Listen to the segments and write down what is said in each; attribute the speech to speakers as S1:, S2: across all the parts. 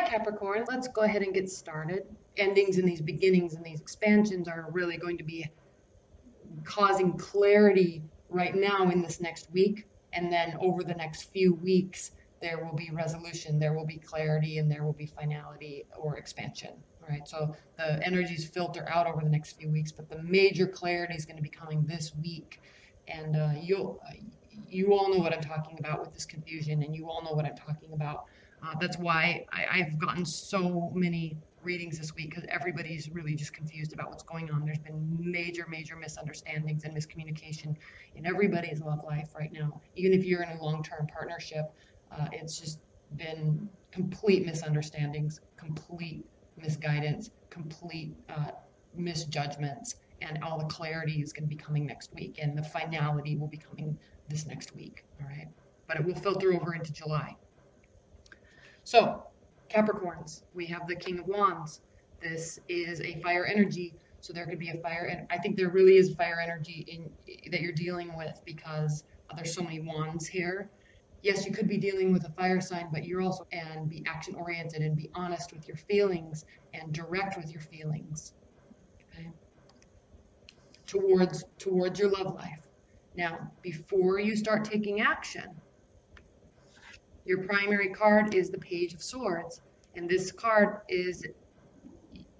S1: Capricorn, let's go ahead and get started. Endings and these beginnings and these expansions are really going to be causing clarity right now in this next week. And then over the next few weeks, there will be resolution, there will be clarity, and there will be finality or expansion. All right, so the energies filter out over the next few weeks, but the major clarity is going to be coming this week. And you all know what I'm talking about with this confusion, and you all know what I'm talking about. That's why I've gotten so many readings this week, because everybody's really just confused about what's going on. There's been major misunderstandings and miscommunication in everybody's love life right now. Even if you're in a long-term partnership, it's just been complete misunderstandings, complete misguidance, complete misjudgments, and all the clarity is going to be coming next week, and the finality will be coming this next week. All right, but it will filter over into July. So Capricorns, we have the King of Wands. This is a fire energy, so there could be a fire, and I think there really is fire energy that you're dealing with, because there's so many wands here. Yes, you could be dealing with a fire sign, but you're also, and be action oriented and be honest with your feelings and direct with your feelings, okay, towards your love life. Now, before you start taking action, your primary card is the Page of Swords, and this card is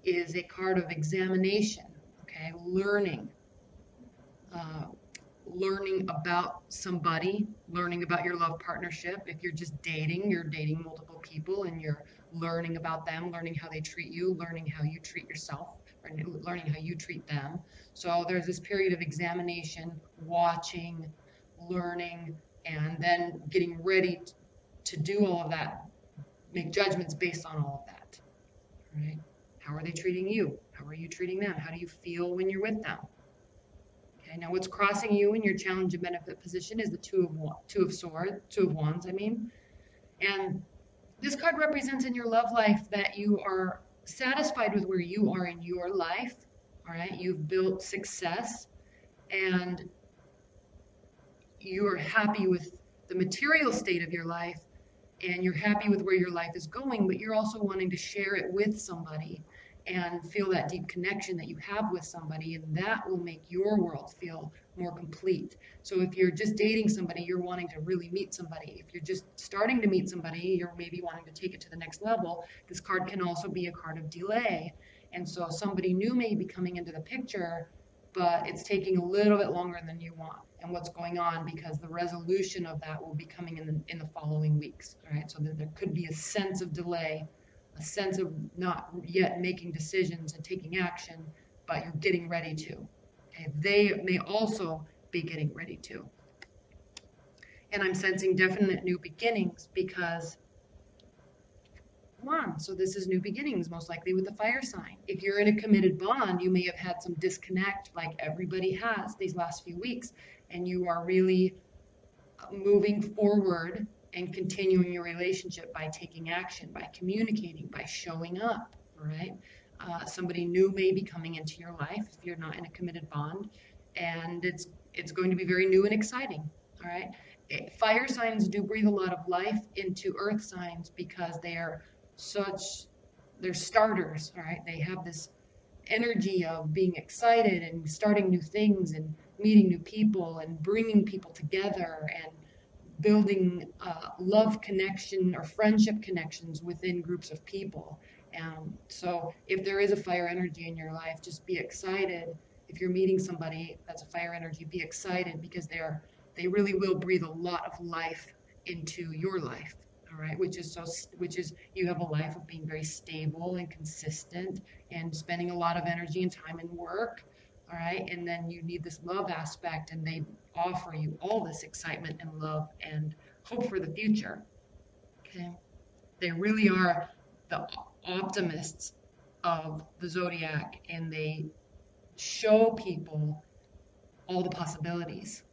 S1: a card of examination, okay, learning about somebody, learning about your love partnership. If you're just dating, you're dating multiple people, and you're learning about them, learning how they treat you, learning how you treat yourself, or learning how you treat them. So there's this period of examination, watching, learning, and then getting ready to do all of that, make judgments based on all of that, right? How are they treating you? How are you treating them? How do you feel when you're with them? Okay, now what's crossing you in your challenge and benefit position is the Two of Wands, I mean. And this card represents in your love life that you are satisfied with where you are in your life, all right? You've built success, and you are happy with the material state of your life, and you're happy with where your life is going, but you're also wanting to share it with somebody and feel that deep connection that you have with somebody, and that will make your world feel more complete. So if you're just dating somebody, you're wanting to really meet somebody. If you're just starting to meet somebody, you're maybe wanting to take it to the next level. This card can also be a card of delay. And so somebody new may be coming into the picture, but it's taking a little bit longer than you want. And what's going on, because the resolution of that will be coming in the following weeks. All right, so there could be a sense of delay, a sense of not yet making decisions and taking action, but you're getting ready to. Okay, they may also be getting ready to. And I'm sensing definite new beginnings, because so this is new beginnings, most likely with the fire sign. If you're in a committed bond, you may have had some disconnect, like everybody has these last few weeks, and you are really moving forward and continuing your relationship by taking action, by communicating, by showing up, all right? Somebody new may be coming into your life if you're not in a committed bond, and it's going to be very new and exciting, all right? Fire signs do breathe a lot of life into earth signs, because they're starters, all right? They have this energy of being excited and starting new things and meeting new people and bringing people together and building love connection or friendship connections within groups of people. So if there is a fire energy in your life, just be excited. If you're meeting somebody that's a fire energy, be excited, because they really will breathe a lot of life into your life. All right, which is you have a life of being very stable and consistent and spending a lot of energy and time in work. All right, and then you need this love aspect, and they offer you all this excitement and love and hope for the future. Okay, they really are the optimists of the zodiac, and they show people all the possibilities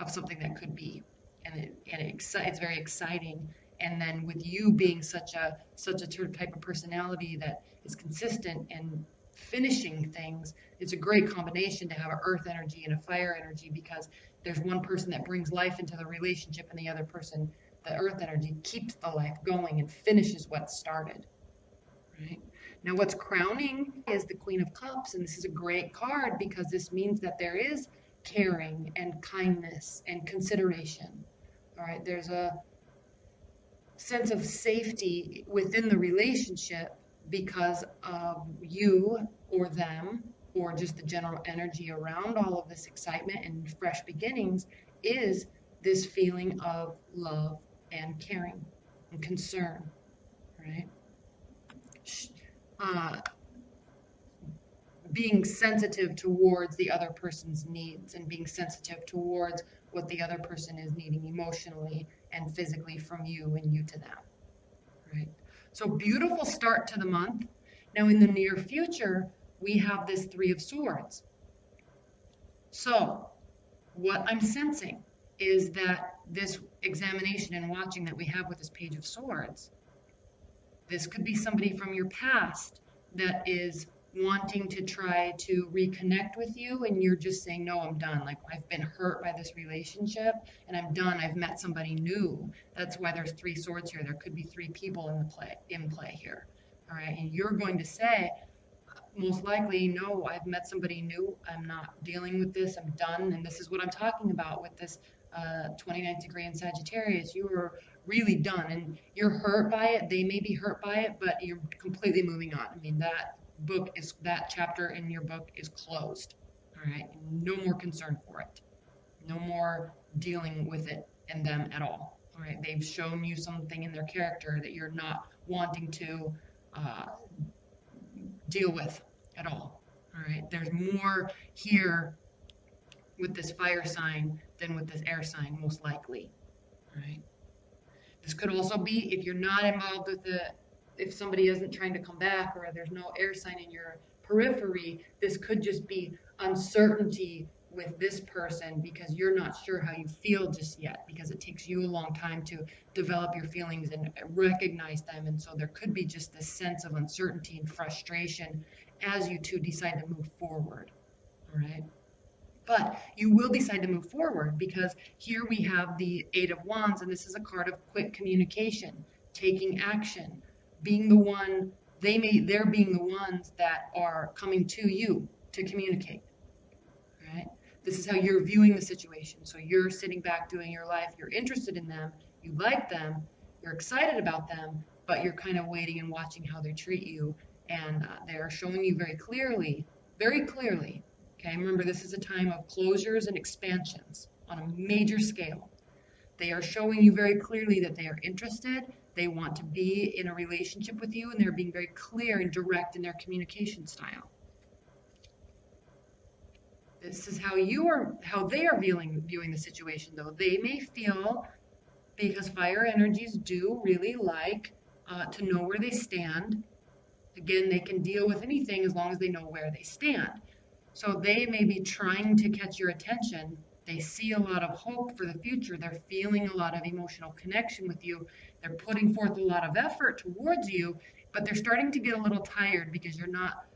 S1: of something that could be, and it's very exciting. And then with you being such a type of personality that is consistent and finishing things, it's a great combination to have an earth energy and a fire energy, because there's one person that brings life into the relationship and the other person the earth energy keeps the life going and finishes what started, right? Now, what's crowning is the Queen of Cups, and this is a great card because this means that there is caring and kindness and consideration. All right, there's a sense of safety within the relationship because of you or them, or just the general energy around all of this excitement and fresh beginnings, is this feeling of love and caring and concern, right? Being sensitive towards the other person's needs and being sensitive towards what the other person is needing emotionally and physically from you and you to them, right? So beautiful start to the month. Now in the near future, we have this Three of Swords. So what I'm sensing is that this examination and watching that we have with this Page of Swords, this could be somebody from your past that is wanting to try to reconnect with you, and you're just saying, no, I'm done. Like, I've been hurt by this relationship and I'm done. I've met somebody new. That's why there's Three Swords here. There could be three people in play here. All right. And you're going to say, most likely, no, I've met somebody new. I'm not dealing with this. I'm done. And this is what I'm talking about with this 29th degree in Sagittarius. You are really done and you're hurt by it. They may be hurt by it, but you're completely moving on. I mean, that chapter in your book is closed. All right. No more concern for it. No more dealing with it and them at all. All right. They've shown you something in their character that you're not wanting to deal with at all. All right. There's more here with this fire sign than with this air sign, most likely. All right. This could also be if you're not involved with if somebody isn't trying to come back or there's no air sign in your periphery, this could just be uncertainty with this person because you're not sure how you feel just yet, because it takes you a long time to develop your feelings and recognize them. And so there could be just this sense of uncertainty and frustration as you two decide to move forward. All right. But you will decide to move forward because here we have the Eight of Wands, and this is a card of quick communication, taking action, being the one, they're being the ones that are coming to you to communicate. Right? This is how you're viewing the situation. So you're sitting back doing your life, you're interested in them, you like them, you're excited about them, but you're kind of waiting and watching how they treat you. And they're showing you very clearly, okay, remember this is a time of closures and expansions on a major scale. They are showing you very clearly that they are interested, they want to be in a relationship with you, and they're being very clear and direct in their communication style. This is how they are viewing the situation, though. They may feel, because fire energies do really like to know where they stand. Again, they can deal with anything as long as they know where they stand. So they may be trying to catch your attention. They see a lot of hope for the future. They're feeling a lot of emotional connection with you. They're putting forth a lot of effort towards you, but they're starting to get a little tired because you're not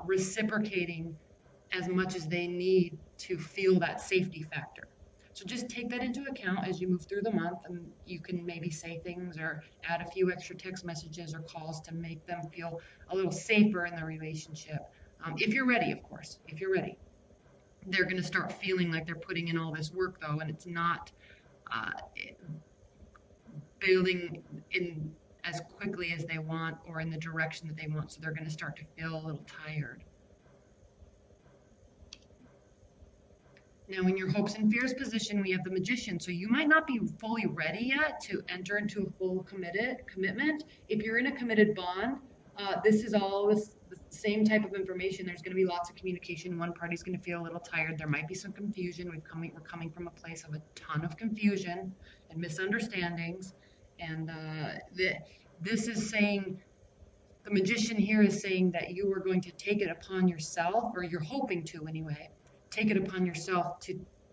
S1: reciprocating as much as they need to feel that safety factor. So just take that into account as you move through the month, and you can maybe say things or add a few extra text messages or calls to make them feel a little safer in the relationship. If you're ready, of course, if you're ready. They're going to start feeling like they're putting in all this work, though, and it's not building in as quickly as they want or in the direction that they want, so they're going to start to feel a little tired. Now, in your hopes and fears position, we have the Magician. So you might not be fully ready yet to enter into a full commitment. If you're in a committed bond, this is all the same type of information. There's going to be lots of communication. One party's going to feel a little tired. There might be some confusion. We're coming from a place of a ton of confusion and misunderstandings. And this is saying, the Magician here is saying that you are going to take it upon yourself, or you're hoping to anyway, take it upon yourself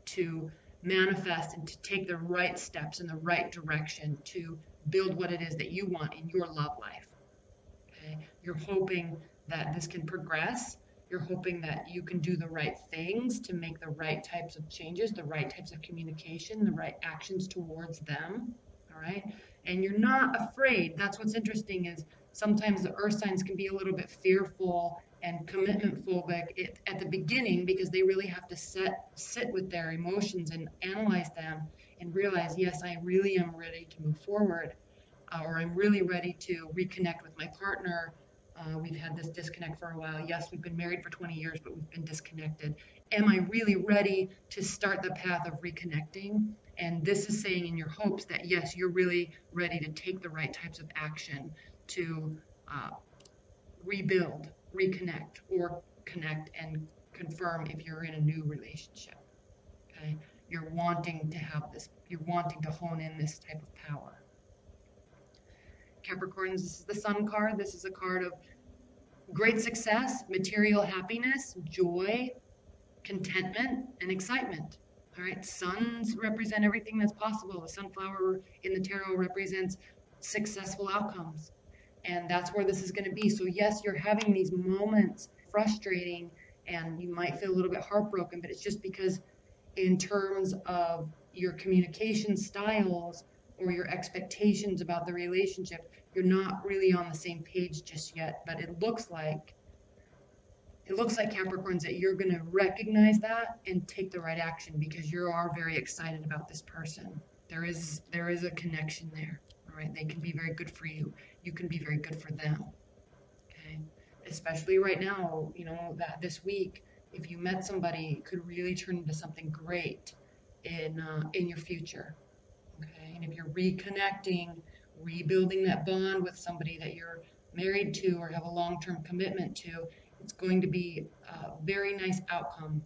S1: to manifest and to take the right steps in the right direction to build what it is that you want in your love life. Okay? You're hoping that this can progress. You're hoping that you can do the right things to make the right types of changes, the right types of communication, the right actions towards them. All right? And you're not afraid. That's what's interesting is sometimes the earth signs can be a little bit fearful and commitment phobic at the beginning because they really have to sit with their emotions and analyze them and realize, yes, I really am ready to move forward, or I'm really ready to reconnect with my partner. We've had this disconnect for a while. Yes, we've been married for 20 years, but we've been disconnected. Am I really ready to start the path of reconnecting? And this is saying in your hopes that, yes, you're really ready to take the right types of action to rebuild, reconnect, or connect and confirm if you're in a new relationship. Okay? You're wanting to have this, you're wanting to hone in this type of power. Capricorns, this is the Sun card. This is a card of great success, material happiness, joy, contentment, and excitement. All right, suns represent everything that's possible. The sunflower in the tarot represents successful outcomes. And that's where this is going to be. So yes, you're having these moments frustrating and you might feel a little bit heartbroken, but it's just because in terms of your communication styles or your expectations about the relationship, you're not really on the same page just yet. But it looks like Capricorns that you're going to recognize that and take the right action because you are very excited about this person. There is a connection there. All right, they can be very good for you. You can be very good for them. Okay, especially right now, you know, that this week, if you met somebody, it could really turn into something great in your future. Okay, and if you're reconnecting, rebuilding that bond with somebody that you're married to or have a long-term commitment to, it's going to be a very nice outcome.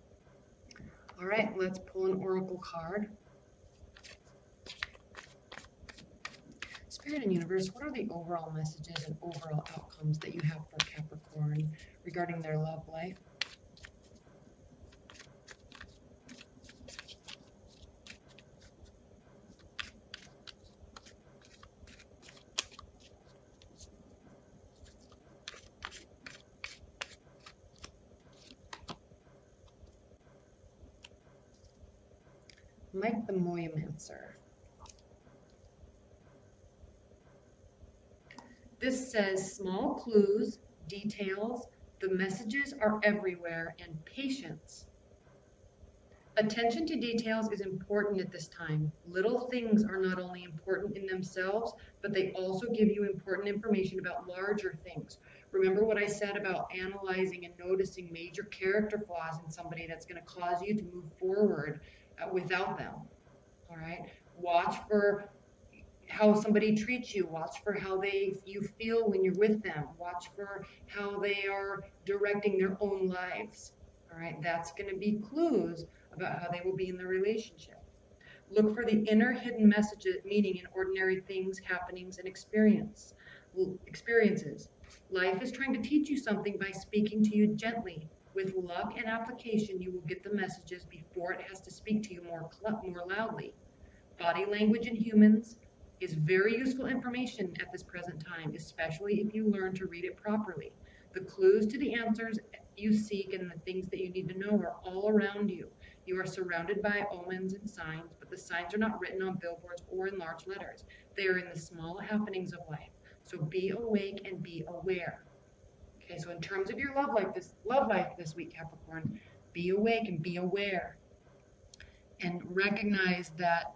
S1: All right, let's pull an oracle card. Spirit and universe, what are the overall messages and overall outcomes that you have for Capricorn regarding their love life? Mike the Moyamancer. This says small clues, details, the messages are everywhere, and patience. Attention to details is important at this time. Little things are not only important in themselves, but they also give you important information about larger things. Remember what I said about analyzing and noticing major character flaws in somebody that's going to cause you to move forward without them. All right? Watch for how somebody treats you. Watch for how you feel when you're with them. Watch for how they are directing their own lives. All right? That's going to be clues about how they will be in the relationship. Look for the inner hidden messages, meaning in ordinary things, happenings, and experiences. Life is trying to teach you something by speaking to you gently. With luck and application, you will get the messages before it has to speak to you more loudly. Body language in humans is very useful information at this present time, especially if you learn to read it properly. The clues to the answers you seek and the things that you need to know are all around you. You are surrounded by omens and signs, but the signs are not written on billboards or in large letters. They are in the small happenings of life. So be awake and be aware. Okay, so in terms of your love life this week, Capricorn, be awake and be aware. And recognize that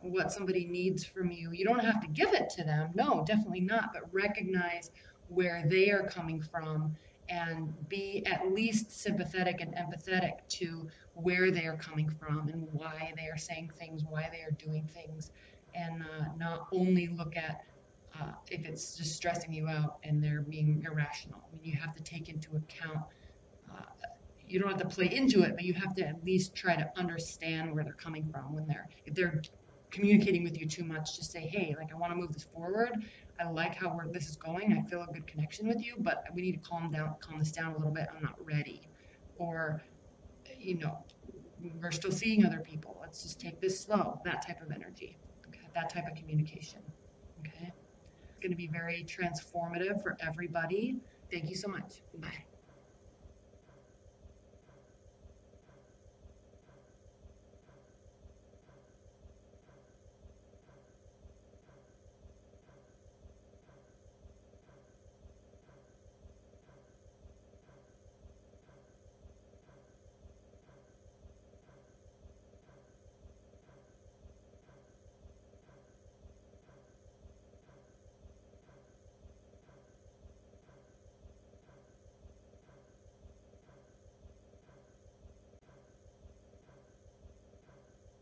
S1: what somebody needs from you, you don't have to give it to them. No, definitely not. But recognize where they are coming from and be at least sympathetic and empathetic to where they are coming from and why they are saying things, why they are doing things. And not only look at if it's just stressing you out and they're being irrational. I mean, you have to take into account, you don't have to play into it, but you have to at least try to understand where they're coming from if they're communicating with you too much. Just say, hey, like, I want to move this forward. I like how this is going. I feel a good connection with you, but we need to calm this down a little bit. I'm not ready. Or, you know, we're still seeing other people. Let's just take this slow. That type of energy. Okay, that type of communication. Okay. It's going to be very transformative for everybody. Thank you so much. Bye.